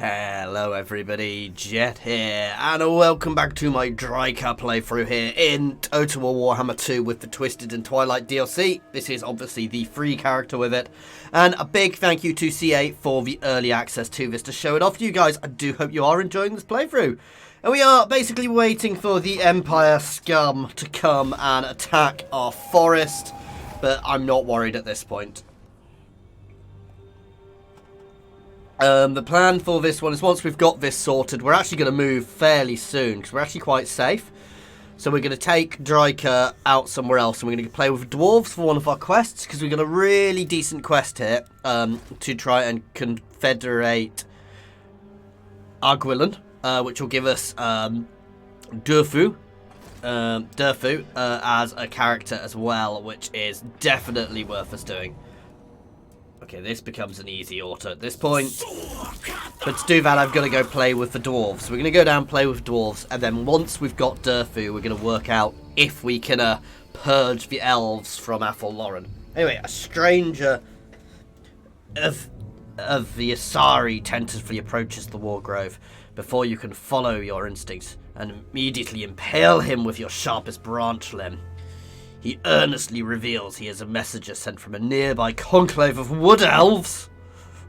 Hello everybody, Jet here, and welcome back to my Drycha playthrough here in Total War Warhammer 2 with the Twisted and Twilight DLC. This is obviously the free character with it, and a big thank you to CA for the early access to this to show it off to you guys. I do hope you are enjoying this playthrough. And we are basically waiting for the Empire scum to come and attack our forest, but I'm not worried at this point. The plan for this one is once we've got this sorted, we're actually going to move fairly soon because we're actually quite safe. So we're going to take Drycha out somewhere else and we're going to play with dwarves for one of our quests because we've got a really decent quest here to try and confederate Arguillan, which will give us Durfu as a character as well, which is definitely worth us doing. Okay, this becomes an easy auto at this point. But to do that, I've got to go play with the dwarves. We're going to go down and play with dwarves, and then once we've got Durfu, we're going to work out if we can purge the elves from Athel Loren. Anyway, a stranger of the Asrai tentatively approaches the Wargrove before you can follow your instincts and immediately impale him with your sharpest branch limb. He earnestly reveals he is a messenger sent from a nearby conclave of wood elves.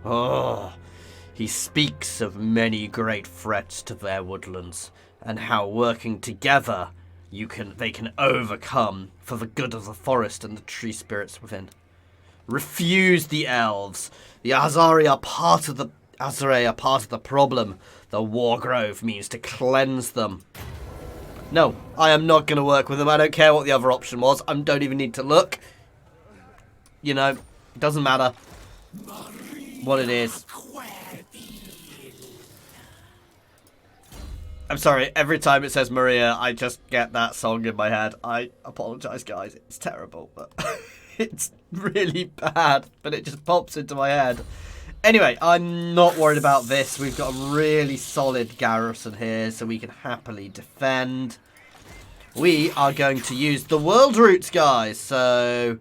Oh, he speaks of many great threats to their woodlands, and how working together they can overcome for the good of the forest and the tree spirits within. Refuse the elves. The Asrai are part of the problem. The Wargrove means to cleanse them. No, I am not going to work with them. I don't care what the other option was. I don't even need to look. You know, it doesn't matter what it is. I'm sorry, every time it says Maria, I just get that song in my head. I apologise, guys. It's terrible, but it's really bad, but it just pops into my head. Anyway, I'm not worried about this. We've got a really solid garrison here, so we can happily defend. We are going to use the world routes, guys. So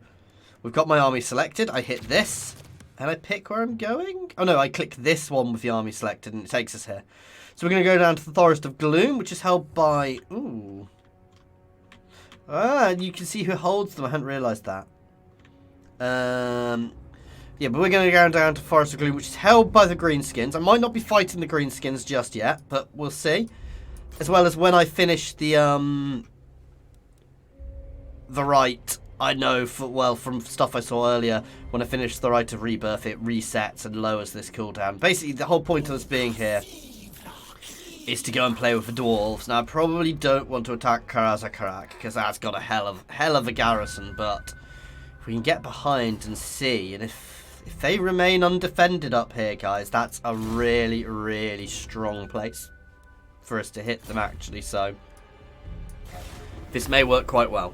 we've got my army selected. I hit this, and I pick where I'm going. Oh, no, I click this one with the army selected, and it takes us here. So we're going to go down to the Forest of Gloom, which is held by... Ooh. Ah, you can see who holds them. I hadn't realised that. Yeah, but we're going to go down to Forest of Gloom, which is held by the Greenskins. I might not be fighting the Greenskins just yet, but we'll see. As well as when I finish the Rite, I know, from stuff I saw earlier, when I finish the Rite of Rebirth, it resets and lowers this cooldown. Basically, the whole point of us being here is to go and play with the dwarves. Now, I probably don't want to attack Karazakarak, because that's got a hell of a garrison, but if we can get behind and see, and if they remain undefended up here, guys, that's a really, really strong place for us to hit them, actually. So this may work quite well.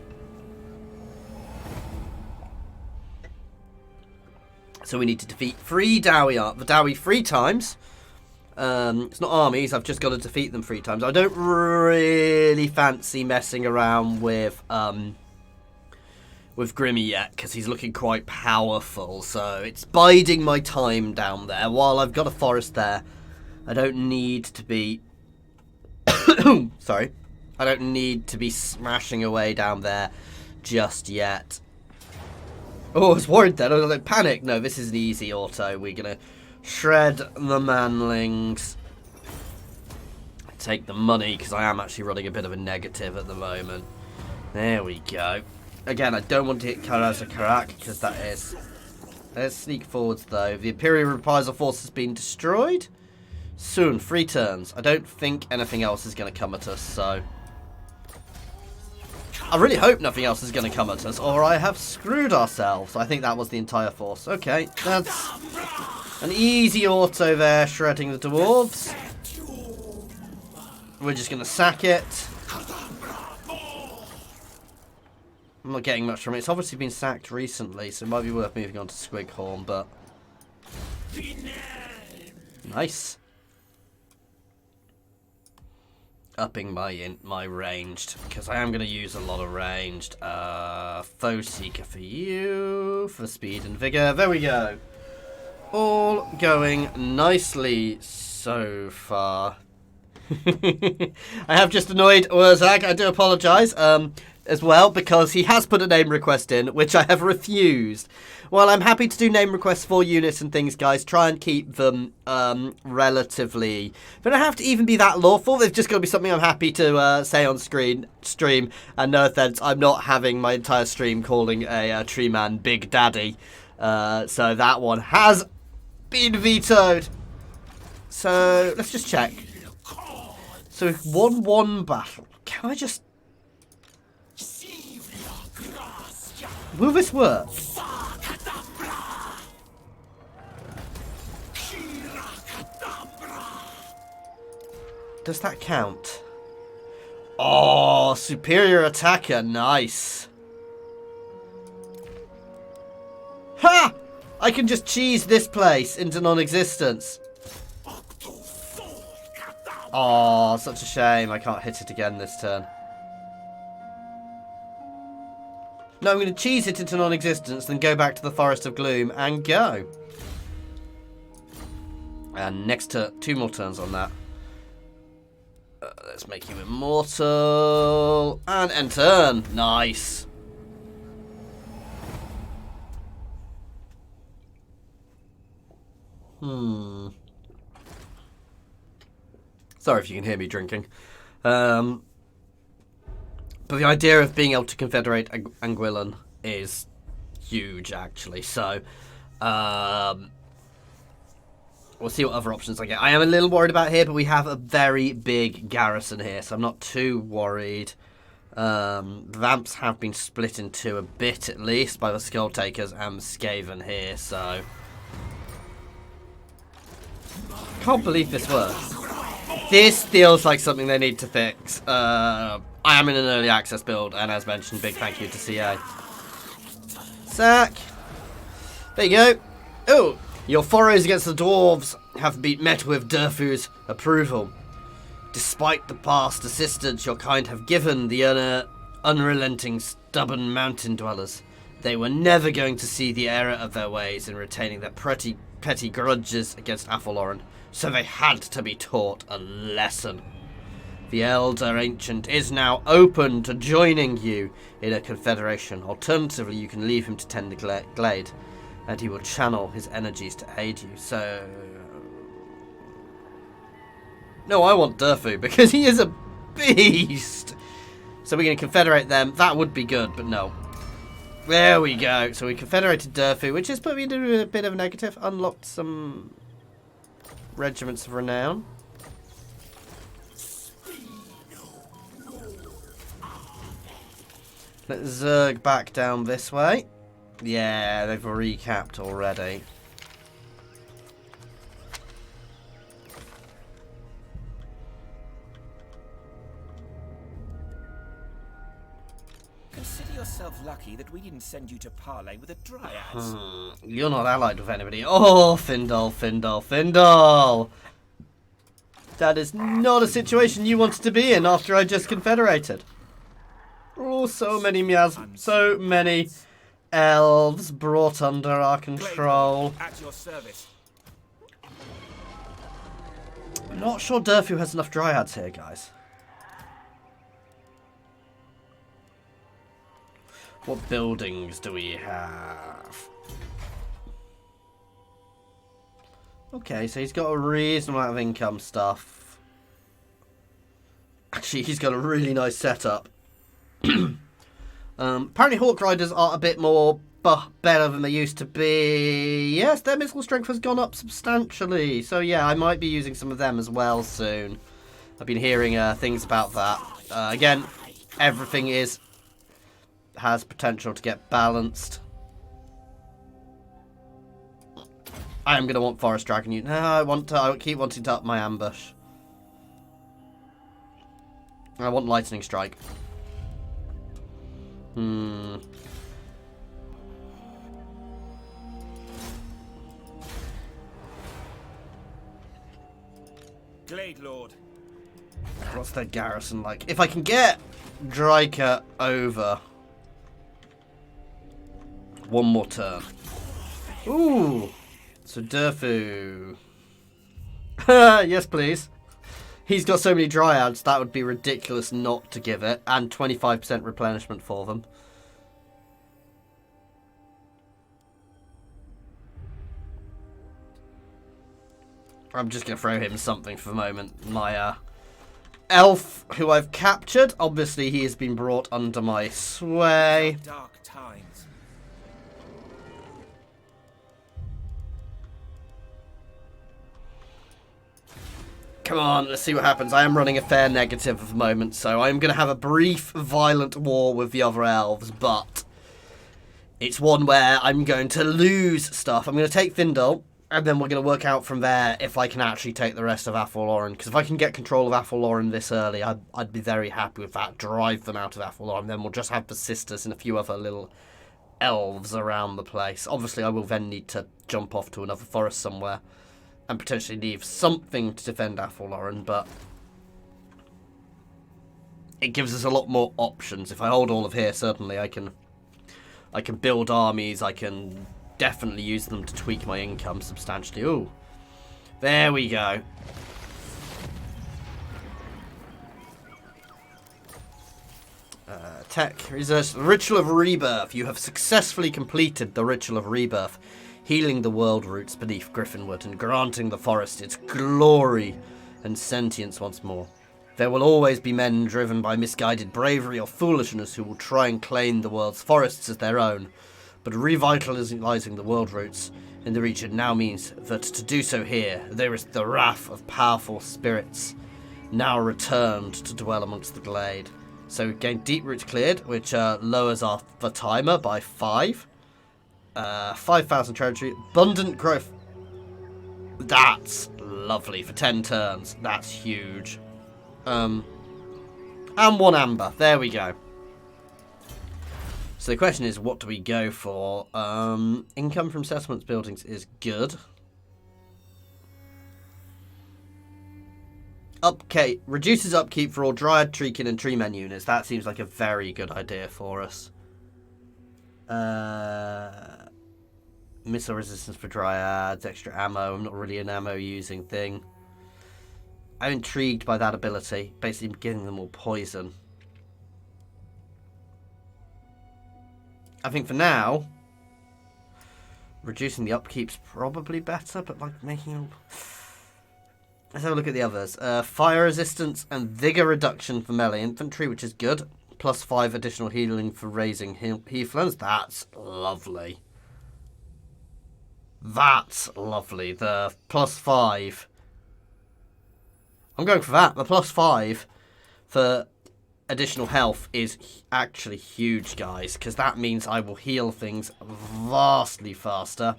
So we need to defeat the Dowie 3 times. It's not armies. I've just got to defeat them 3 times. I don't really fancy messing around with Grimmy yet, because he's looking quite powerful, so it's biding my time down there. While I've got a forest there, I don't need to be... Sorry. I don't need to be smashing away down there just yet. Oh, I was worried then. I was like, panic. No, this is an easy auto. We're going to shred the manlings. Take the money, because I am actually running a bit of a negative at the moment. There we go. Again, I don't want to hit Karazakarak because that is... Let's sneak forwards, though. The Imperial Reprisal Force has been destroyed. Soon, 3 turns. I don't think anything else is going to come at us, so... I really hope nothing else is going to come at us, or I have screwed ourselves. I think that was the entire force. Okay, that's an easy auto there, shredding the dwarves. We're just going to sack it. I'm not getting much from it. It's obviously been sacked recently, so it might be worth moving on to Squighorn, but... Nice. Upping my ranged, because I am going to use a lot of ranged. Foe Seeker for you, for speed and vigour. There we go. All going nicely. so far. I have just annoyed Urzag. I do apologise as well, because he has put a name request in, which I have refused. Well, I'm happy to do name requests for units and things, guys. Try and keep them relatively... They don't have to even be that lawful. They've just got to be something I'm happy to say on stream. And no offence, I'm not having my entire stream calling a tree man Big Daddy. So that one has been vetoed. So let's just check. So we've won one battle. Can I just... Will this work? Does that count? Oh, superior attacker. Nice. Ha! I can just cheese this place into non-existence. Oh, such a shame. I can't hit it again this turn. No, I'm going to cheese it into non-existence, then go back to the Forest of Gloom and go. And next turn, 2 more turns on that. Let's make you immortal. And end turn. Nice. Sorry if you can hear me drinking. But the idea of being able to confederate Anguillan is huge, actually. So, we'll see what other options I get. I am a little worried about here, but we have a very big garrison here, so I'm not too worried. Vamps have been split in 2 a bit, at least, by the Skull Takers and Skaven here, so... Can't believe this works. This feels like something they need to fix. I am in an early access build, and as mentioned, big thank you to CA. Sack. There you go. Oh, your forays against the dwarves have been met with Durfu's approval. Despite the past assistance your kind have given the unrelenting, stubborn mountain dwellers, they were never going to see the error of their ways in retaining their petty grudges against Athaloran, so they had to be taught a lesson. The Elder Ancient is now open to joining you in a confederation. Alternatively, you can leave him to tend the glade, and he will channel his energies to aid you. So... No, I want Durfu, because he is a beast! So we're going to confederate them. That would be good, but no. There we go. So we confederated Durfu, which is putting me into a bit of a negative. Unlocked some regiments of renown. Let's zerg back down this way. Yeah, they've recapped already. Consider yourself lucky that we didn't send you to parley with the Dryads. You're not allied with anybody. Oh, Findal, Findal, Findal! That is not a situation you wanted to be in after I just confederated. Oh, so many miasms, so many elves brought under our control. At your service. I'm not sure Durfu has enough dryads here, guys. What buildings do we have? Okay, so he's got a reasonable amount of income stuff. Actually, he's got a really nice setup. Apparently Hawk Riders are a bit more better than they used to be. Yes, their missile strength has gone up substantially. So yeah, I might be using some of them as well soon. I've been hearing things about that. Again, everything has potential to get balanced. I am going to want Forest Dragon Unit. No, I keep wanting to up my ambush. I want Lightning Strike. Glade Lord. What's their garrison like? If I can get Drycha over one more turn. Ooh. So Durfu. Yes, please. He's got so many dryads, that would be ridiculous not to give it. And 25% replenishment for them. I'm just going to throw him something for the moment. My elf, who I've captured. Obviously, he has been brought under my sway. Dark times. Come on, let's see what happens. I am running a fair negative at the moment, so I'm going to have a brief, violent war with the other elves, but it's one where I'm going to lose stuff. I'm going to take Thindel, and then we're going to work out from there if I can actually take the rest of Athel-Loren, because if I can get control of Athel-Loren this early, I'd be very happy with that. Drive them out of Athel-Loren, then we'll just have the sisters and a few other little elves around the place. Obviously, I will then need to jump off to another forest somewhere and potentially leave something to defend Athel-Loren, but it gives us a lot more options. If I hold all of here, certainly I can build armies. I can definitely use them to tweak my income substantially. Ooh, there we go. Tech research. The Ritual of Rebirth. You have successfully completed the Ritual of Rebirth, healing the world roots beneath Griffinwood and granting the forest its glory and sentience once more. There will always be men driven by misguided bravery or foolishness who will try and claim the world's forests as their own, but revitalizing the world roots in the region now means that to do so here, there is the wrath of powerful spirits now returned to dwell amongst the glade. So we gain deep roots cleared, which lowers the timer by 5. 5,000 territory. Abundant growth. That's lovely for 10 turns. That's huge. And 1 amber. There we go. So the question is, what do we go for? Income from settlements buildings is good. Upkeep. Reduces upkeep for all Dryad, Treekin and Treemen units. That seems like a very good idea for us. Missile resistance for Dryads, extra ammo. I'm not really an ammo using thing. I'm intrigued by that ability. Basically giving them all poison. I think for now, reducing the upkeep's probably better, but like making them... Let's have a look at the others. Fire resistance and vigor reduction for melee infantry, which is good. Plus 5 additional healing for raising Heathlands. That's lovely. That's lovely. The plus 5. I'm going for that. The plus 5 for additional health is actually huge, guys, because that means I will heal things vastly faster.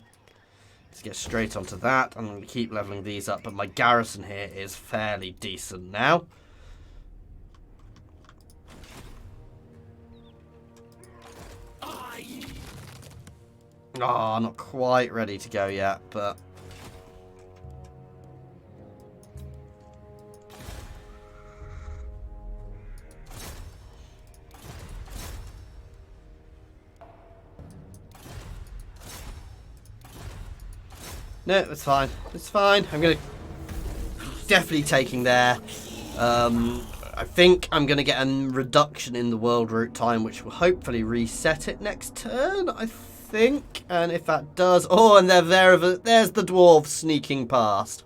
Let's get straight onto that. I'm going to keep leveling these up, but my garrison here is fairly decent now. Oh, not quite ready to go yet, but... No, it's fine. It's fine. I'm going to... Definitely taking there. I think I'm going to get a reduction in the world route time, which will hopefully reset it next turn, I think. And if that does... Oh, and there's the dwarves sneaking past.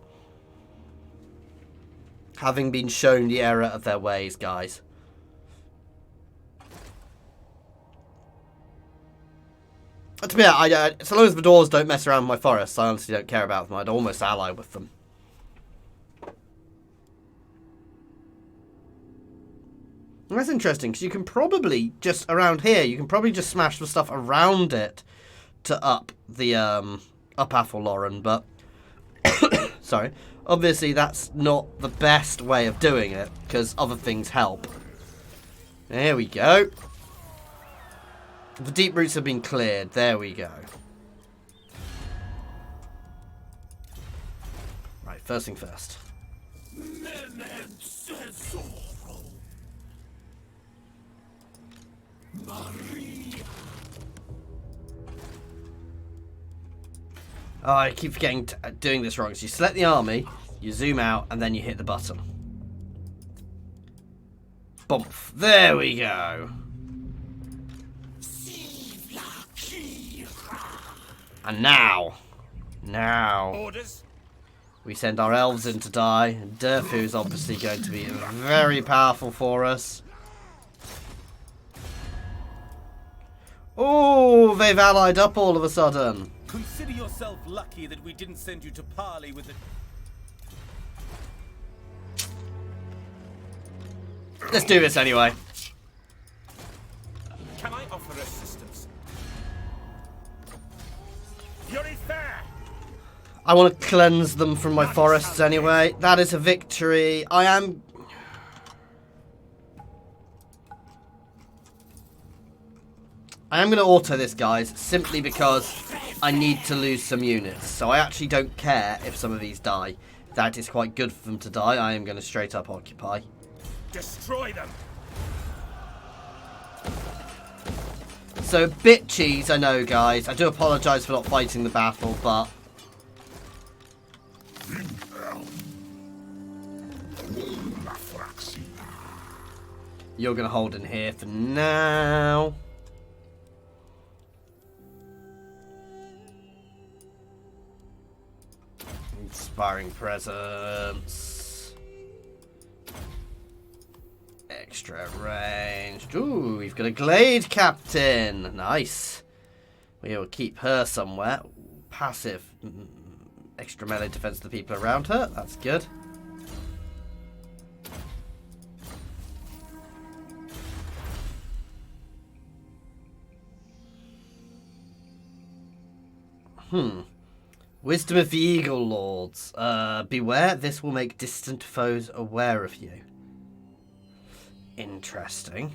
Having been shown the error of their ways, guys. To be honest, so long as the dwarves don't mess around with my forests, I honestly don't care about them. I'd almost ally with them. And that's interesting, because you can probably just, around here, you can probably just smash the stuff around it to up the, up Athel-Loren, but, sorry, obviously that's not the best way of doing it, because other things help. There we go. The deep roots have been cleared. There we go. Right, first thing first. Oh, I keep forgetting doing this wrong. So you select the army, You zoom out and then you hit the button. Bump. There we go. And now, Orders. we send our elves in to die. Durfu's obviously going to be very powerful for us. Oh, they've allied up all of a sudden. Consider yourself lucky that we didn't send you to parley with the... Let's do this anyway. Can I offer assistance? Fury fair. I want to cleanse them from my forests anyway. That is a victory. I am going to auto this, guys, simply because I need to lose some units. So I actually don't care if some of these die. That is quite good for them to die. I am going to straight up occupy. Destroy them. So, a bit cheese, I know, guys. I do apologise for not fighting the battle, but... You're going to hold in here for now. Inspiring presence. Extra range. Ooh, we've got a Glade Captain. Nice. We will keep her somewhere. Passive. Extra melee defense to the people around her. That's good. Wisdom of the Eagle Lords. Beware, this will make distant foes aware of you. Interesting.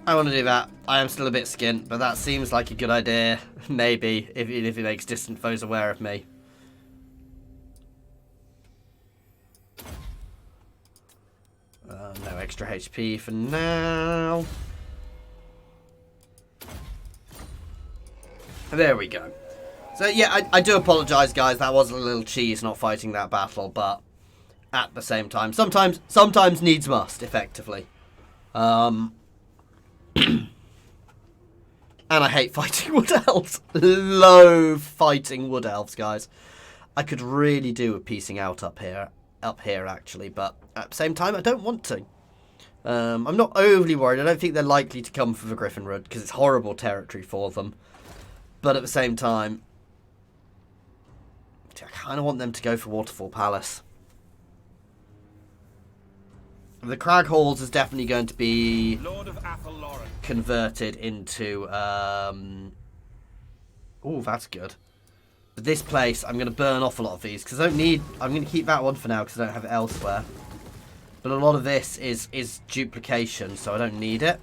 I want to do that. I am still a bit skint, but that seems like a good idea. Maybe, if it makes distant foes aware of me. No extra HP for now. There we go. So yeah, I do apologise, guys. That was a little cheese not fighting that battle, but at the same time, sometimes needs must, effectively. And I hate fighting wood elves. Loathe fighting wood elves, guys. I could really do with piecing out up here actually, but at the same time, I don't want to. I'm not overly worried. I don't think they're likely to come for the Griffin Road because it's horrible territory for them. But at the same time, I kind of want them to go for Waterfall Palace. The Crag Halls is definitely going to be Lord of converted into... Oh, that's good. But this place, I'm going to burn off a lot of these because I don't need... I'm going to keep that one for now because I don't have it elsewhere. But a lot of this is duplication, so I don't need it.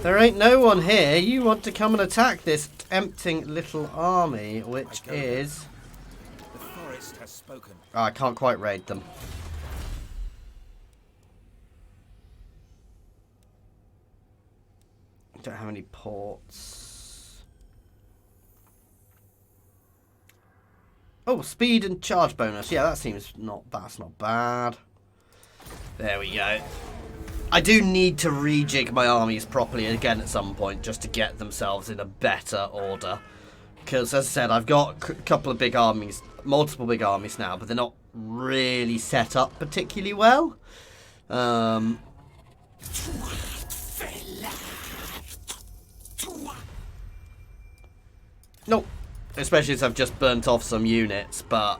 There ain't no one here. You want to come and attack this tempting little army, which is... The forest has spoken. Oh, I can't quite raid them. I don't have any ports. Oh, speed and charge bonus. Yeah, that's not bad. There we go. I do need to rejig my armies properly again at some point just to get themselves in a better order. Because, as I said, I've got a couple of big armies, multiple big armies now, but they're not really set up particularly well. Nope. Especially as I've just burnt off some units by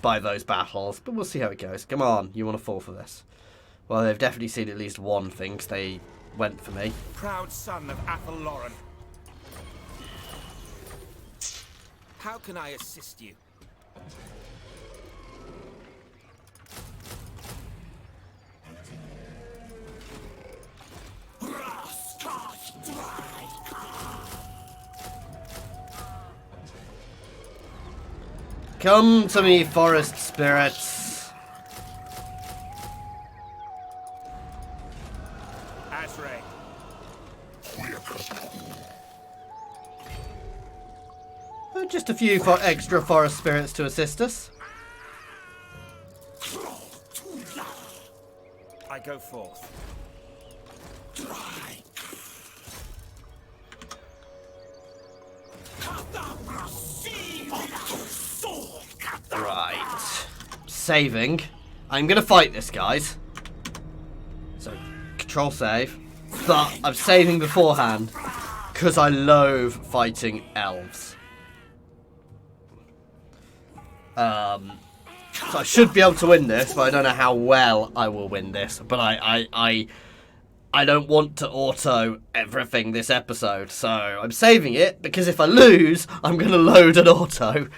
those battles. But we'll see how it goes. Come on, you want to fall for this. Well, they've definitely seen at least one thing, because they went for me. Proud son of Athel Lauren. How can I assist you? Come to me, forest spirits. Asrai. Just a few extra forest spirits to assist us. I go forth. Right. Saving. I'm going to fight this, guys. So, control save. But I'm saving beforehand because I loathe fighting elves. So I should be able to win this, but I don't know how well I will win this. But I don't want to auto everything this episode, so I'm saving it, because if I lose, I'm going to load an auto.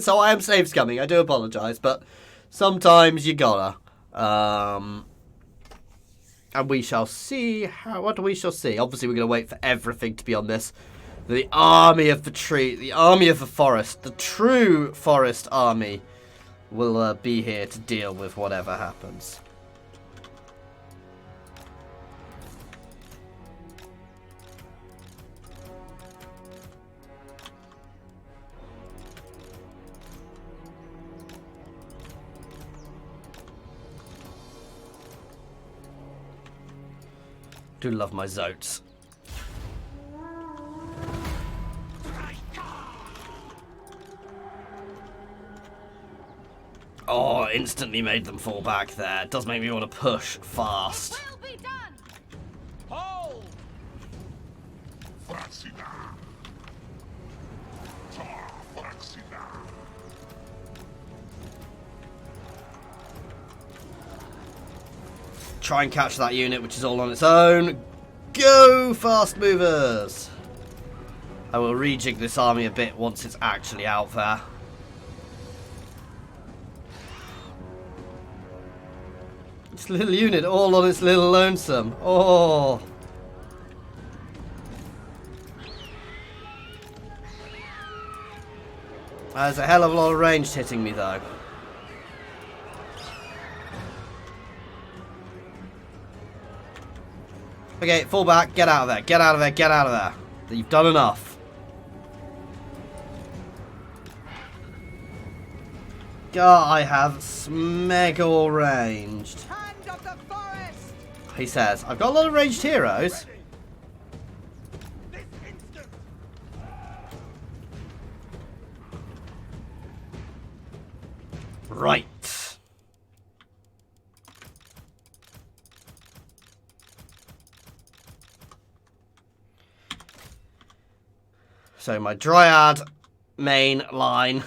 So I am save scumming, I do apologise, but sometimes you gotta. And we shall see what we shall see. Obviously we're going to wait for everything to be on this. The army of the tree, the army of the forest, the true forest army will be here to deal with whatever happens. Do love my Zotes. Oh, instantly made them fall back there. It does make me want to push fast. Will be done. Hold! Try and catch that unit, which is all on its own. Go, fast movers! I will rejig this army a bit once it's actually out there. This little unit all on its little lonesome. Oh. There's a hell of a lot of range hitting me though. Okay, fall back, get out of there, get out of there, get out of there. You've done enough. God, I have smeggle ranged. Hand of the forest. He says, I've got a lot of ranged heroes. Right. So my Dryad main line.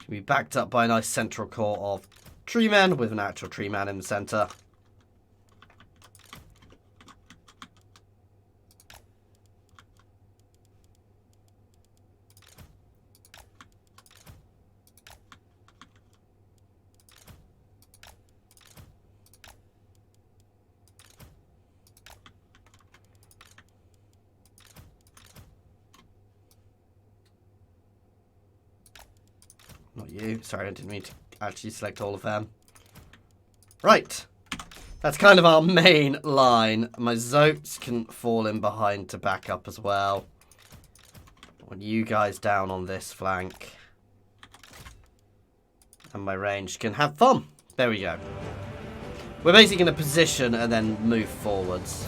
Can be backed up by a nice central core of tree men with an actual tree man in the center. Not you. Sorry, I didn't mean to actually select all of them. Right. That's kind of our main line. My Zotes can fall in behind to back up as well. I want you guys down on this flank. And my range can have fun. There we go. We're basically going to position and then move forwards.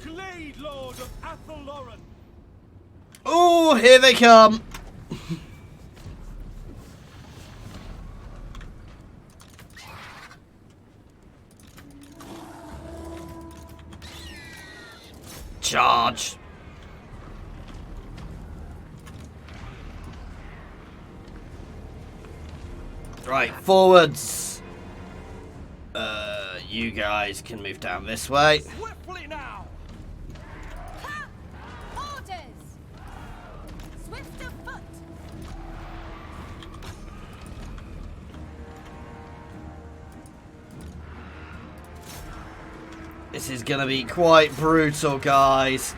Glade Lord of Athelloren. Oh, here they come. Charge. Right, forwards. You guys can move down this way. Swiftly now! Ha! Orders! Swift of foot! This is gonna be quite brutal, guys.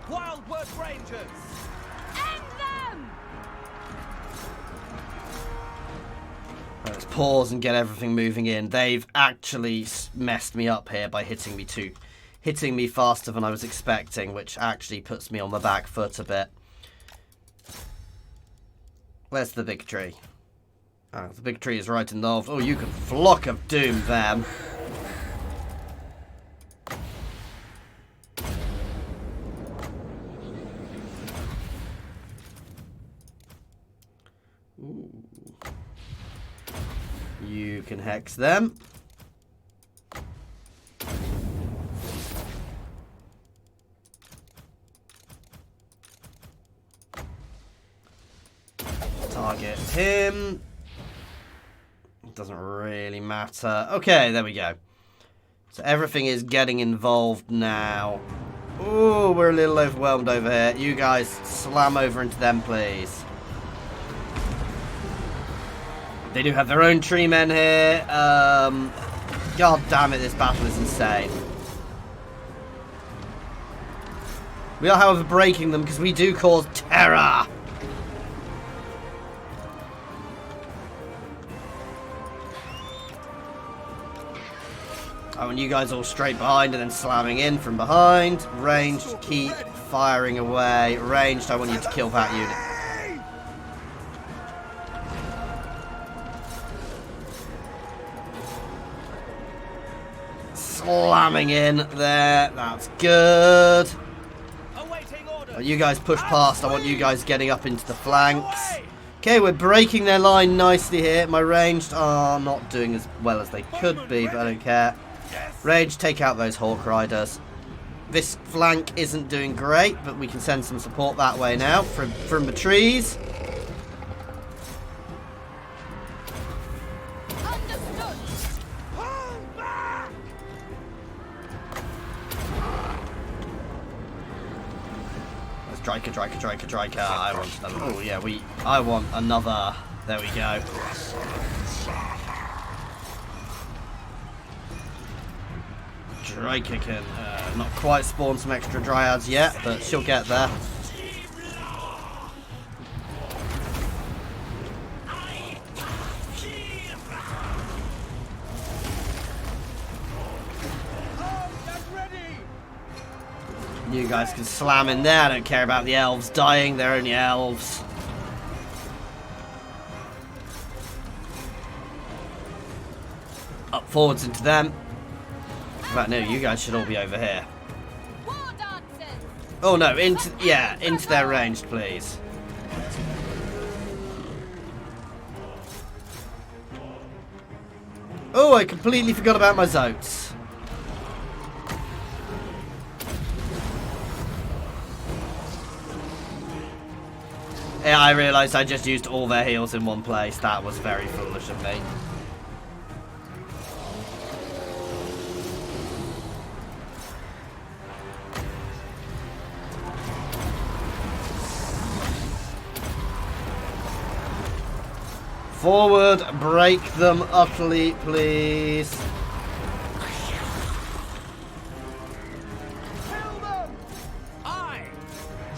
Wildwood Rangers! End them! Let's pause and get everything moving in. They've actually messed me up here by hitting me faster than I was expecting, which actually puts me on the back foot a bit. Where's the big tree? Oh, the big tree is right in the... Oh, you can flock of doom them. Ooh. You can hex them. Target him. Doesn't really matter. Okay, there we go. So everything is getting involved now. Ooh, we're a little overwhelmed over here. You guys slam over into them, please. They do have their own tree men here. God damn it, this battle is insane. We are, however, breaking them because we do cause terror. I want you guys all straight behind and then slamming in from behind. Ranged, keep firing away. Ranged, I want you to kill that unit. Slamming in there. That's good. You guys push past. I want you guys getting up into the flanks. Okay, we're breaking their line nicely here. My ranged are not doing as well as they could be, but I don't care. Ranged, take out those Hawk Riders. This flank isn't doing great, but we can send some support that way now from the trees. Drycha. I want another. Oh yeah, I want another. There we go. Drycha can not quite spawn some extra dryads yet, but she'll get there. You guys can slam in there. I don't care about the elves dying. They're only elves. Up forwards into them. Right, no, you guys should all be over here. Oh no, into their range, please. Oh, I completely forgot about my Zotes. Yeah, I realised I just used all their heals in one place. That was very foolish of me. Forward, break them utterly, please.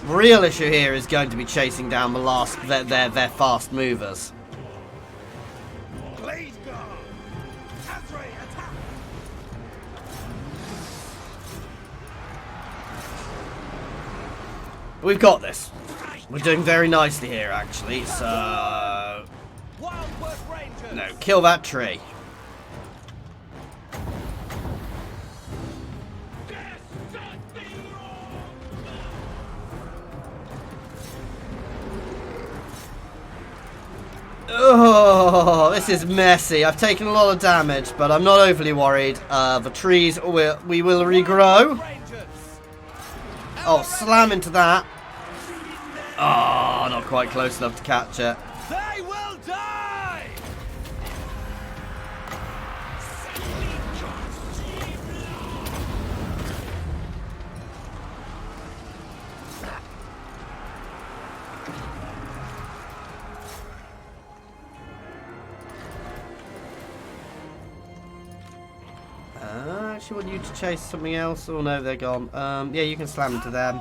Real issue here is going to be chasing down the last their fast movers. Please go. Asrai, attack. We've got this. We're doing very nicely here, actually. So no, kill that tree. Oh, this is messy. I've taken a lot of damage, but I'm not overly worried. The trees, we will regrow. Oh, slam into that. Oh, not quite close enough to catch it. They will die! I actually want you to chase something else. Oh no, they're gone. Yeah, you can slam into them.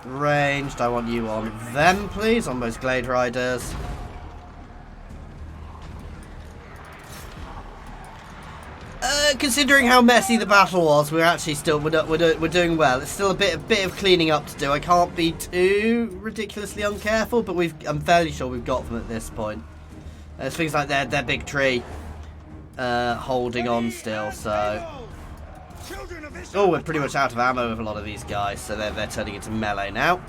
Ranged, I want you on them, please, on those Glade Riders. Considering how messy the battle was, we're actually still we're doing well. It's still a bit of cleaning up to do. I can't be too ridiculously uncareful, but I'm fairly sure we've got them at this point. There's things like their big tree holding on still, so. Oh, we're pretty much out of ammo with a lot of these guys, so they're turning into melee now.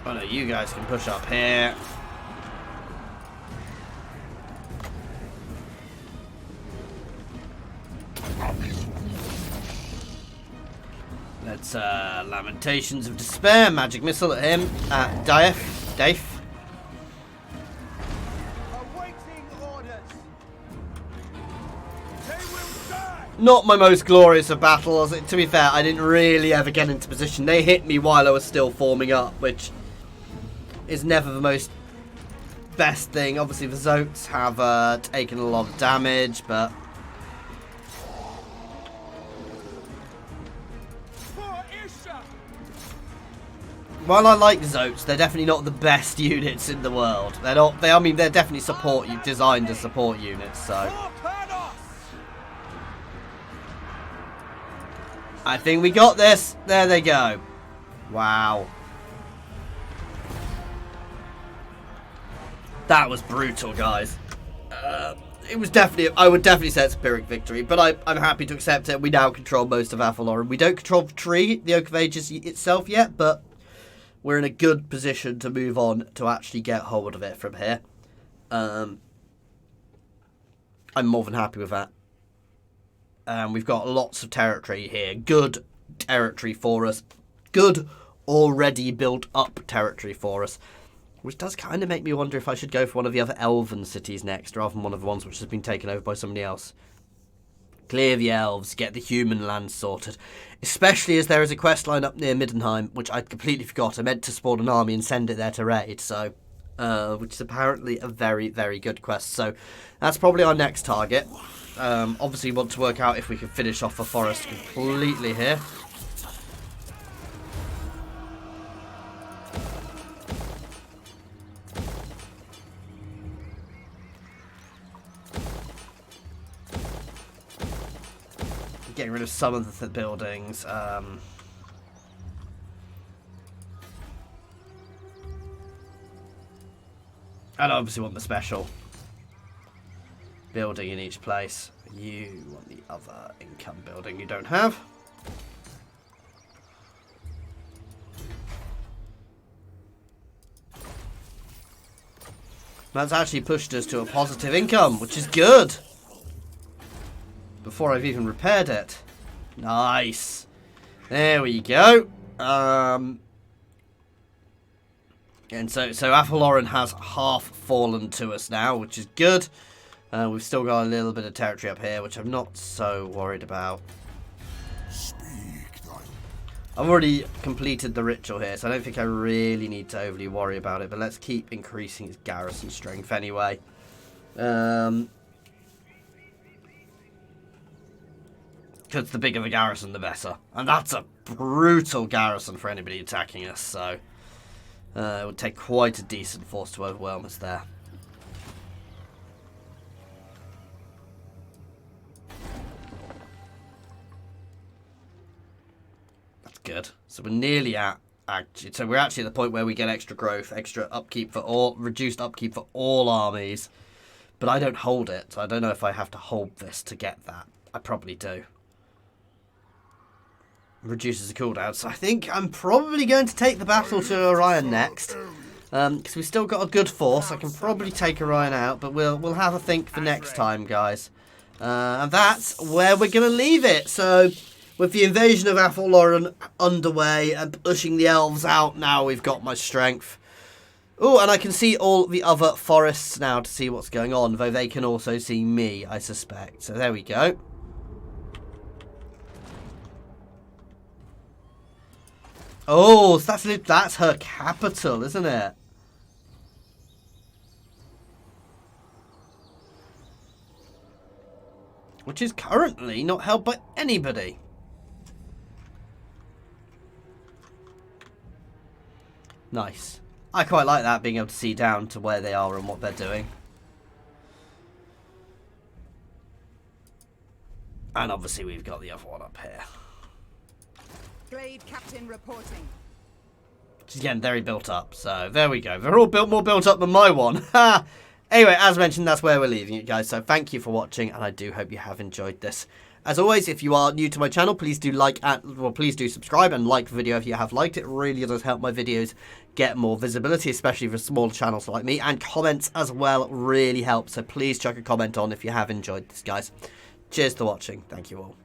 Oh no, you guys can push up here. Let's Lamentations of Despair, magic missile at him, at Dave. Not my most glorious of battles. To be fair, I didn't really ever get into position. They hit me while I was still forming up, which is never the most best thing. Obviously, the Zotes have taken a lot of damage, but while I like Zotes, they're definitely not the best units in the world. They're not. I mean, they're definitely designed as support units. So. I think we got this. There they go. Wow. That was brutal, guys. It was definitely, I would definitely say it's a Pyrrhic victory, but I'm happy to accept it. We now control most of Avalon. We don't control the tree, the Oak of Ages itself yet, but we're in a good position to move on to actually get hold of it from here. I'm more than happy with that. We've got lots of territory here. Good territory for us. Good, already built up territory for us. Which does kind of make me wonder if I should go for one of the other Elven cities next, rather than one of the ones which has been taken over by somebody else. Clear the Elves, get the human land sorted. Especially as there is a quest line up near Middenheim, which I completely forgot. I meant to spawn an army and send it there to raid, so... which is apparently a very, very good quest. So, that's probably our next target. Obviously want to work out if we can finish off the forest completely here. Getting rid of some of the buildings. And I obviously want the special building in each place. You want the other income building you don't have. That's actually pushed us to a positive income, which is good. Before I've even repaired it. Nice. There we go. And so Avalon has half fallen to us now, which is good. We've still got a little bit of territory up here, which I'm not so worried about. I've already completed the ritual here, so I don't think I really need to overly worry about it. But let's keep increasing its garrison strength anyway. Because the bigger the garrison, the better. And that's a brutal garrison for anybody attacking us, so... it would take quite a decent force to overwhelm us there. That's good. So we're nearly at... So we're actually at the point where we get extra growth, extra upkeep for all... Reduced upkeep for all armies. But I don't hold it, so I don't know if I have to hold this to get that. I probably do. Reduces the cooldown. So I think I'm probably going to take the battle to Orion next. Because we've still got a good force. I can probably take Orion out, but we'll have a think for next time, guys. And that's where we're going to leave it. So, with the invasion of Athelloren underway and pushing the elves out, now we've got my strength. Oh, and I can see all the other forests now to see what's going on, though they can also see me, I suspect. So there we go. Oh, so that's her capital, isn't it? Which is currently not held by anybody. Nice. I quite like that, being able to see down to where they are and what they're doing. And obviously we've got the other one up here. Glade Captain reporting. She's getting very built up, so there we go. They're all more built up than my one. Ha! Anyway, as mentioned, that's where we're leaving it, guys. So thank you for watching, and I do hope you have enjoyed this. As always, if you are new to my channel, please do please do subscribe and like the video if you have liked it. It really does help my videos get more visibility, especially for smaller channels like me. And comments as well really help. So please chuck a comment on if you have enjoyed this, guys. Cheers to watching. Thank you all.